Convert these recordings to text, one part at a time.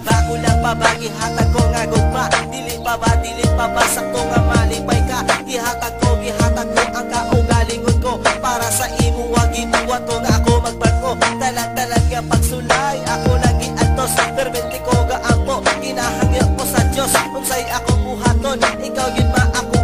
Bago lang babagi hatag ko nga gugma. Dili pa ba sakto nga malipay ka. Gihatag ko ang kaugalingon ko. Para sa imo wag gibuhat ko nga ako magbarko. Talag nga pagsulay ako lagi antos. Permente ko gaampo ginahangyo ko sa Dios. Unsay ako buhaton ikaw yun ako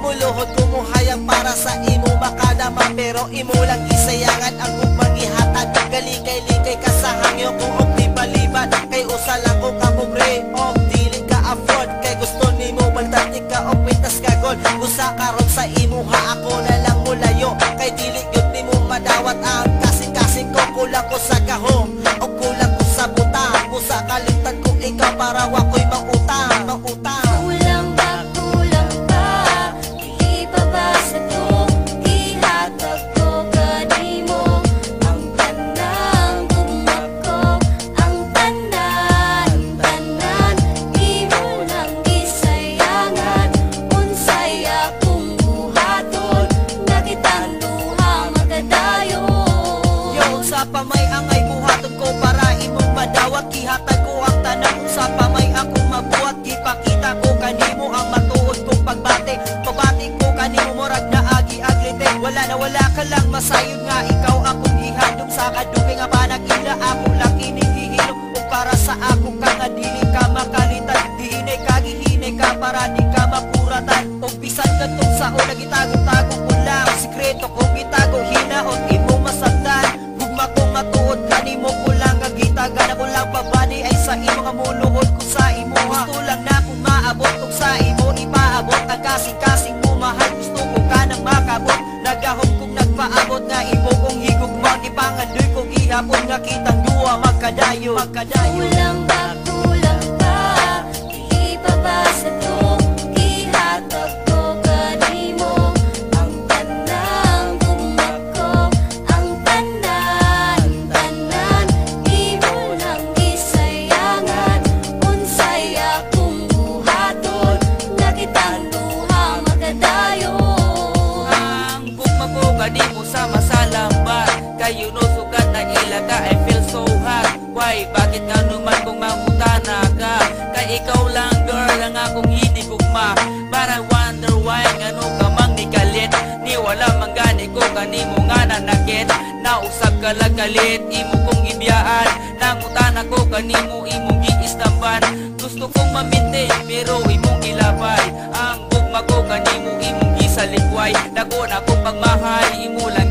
muluhod ko mo hayang para sa imo makadama. Pero imo lang isayangan ang kung ihatag. Galikay ka sa hangyo ko og di baliban. Kay usa lang ko kapobre og dili ka afford. Kay gusto nimo baltati ka og pintas ka gol. Usa karon sa imo ha ako na lang mulayo. Kay dili gyud nimo madawat ang kasing-kasing ko. Kulang ko sa kahong og kulang ko sa butang. Usa kalimtan ko ikaw para wako'y mangutang. Kulang ba, dili pa ba sa to ihatag ko kanimo ang tanang gugma ko, ang tanan imo lang gisayangan. Unsay akong buhaton na kitang duha magkadayon. Yo, sa pamay angay buhaton ko para imong madawat. Gihatag ko ang tanan sa pamay akong mabuhat. Gipakita ko kanimo ang matuod kong pagbati. Pabati ko kanimo murag na agi-aglite. Wala ka lang masayod nga ikaw akong ihandom. Sa kadugay nga panag-ila ako lang inihihilom. Kung para sa ako ka nga dili ka makalitan. Gihinay ka para di ka makuratan. Kung bisan ka tong sao nagitago-tago ko lang. Sikreto kong itago hinaot imo masagdan. Gugma kong matuod kanimo ko lang kagitagan. Ako lang pabani ay sa imo nga muluhod ko sa imo ha. Gusto lang na kung maabot kung sa imo ipaabot. Ang kasing-kasing mo mahal gusto ko ka nang makabot. Nagahom kong nagpaabot nga imo kong higugma. Ipangandoy kong ihapon nga kitang duwa magkadayo. Kulang ba, dili pa ba sa to ihatag ko kanimo ang tanang gugma ko, ang tanan imo lang gisayangan. Unsay akong buhaton na kitang duha magkadayon. Ang gugma ko kanimo sama sa lambat. Kayo no sukat na ilaga I feel so hot. Why? Bakit nga naman kung mangutana ka? Kay ikaw lang girl ang akong hinigugma. Parang wonder why ngano ka mang nikalit. Ni wala man gani ko kanimo nga nanakit. Nausap ka lang galit imo kong ibiyaan. Nangutana ko kanimo imong giistamban. Gusto kong mamintin pero imong gilabay. Ang gugma ko kanimo imong gisalikway. Dako na kong pagmahal imo lang